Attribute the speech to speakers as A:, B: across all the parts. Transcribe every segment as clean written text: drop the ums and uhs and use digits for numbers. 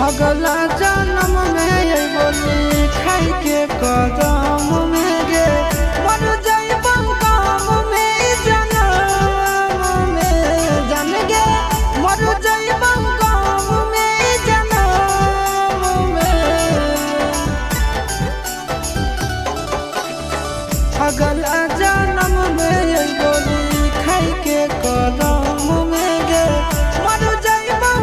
A: अगला जन्म में बोली खाई के कदम में गे मर जाइबो काम में जन्म में जान गे मर जाइबो काम में जन्म में अगला जन्म में बोली खाई के कदम में गे मर जाइबो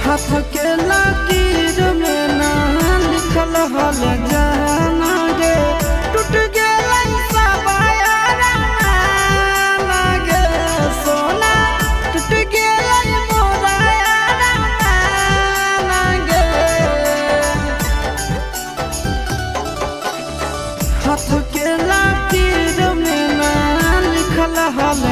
A: हाथ के लकीर में ना लिखल हल जाना गे टूट गेल सबायारा लागे सोना टूट गेल मोरायारा लागे हाथ के लकीर में ना लिखल हल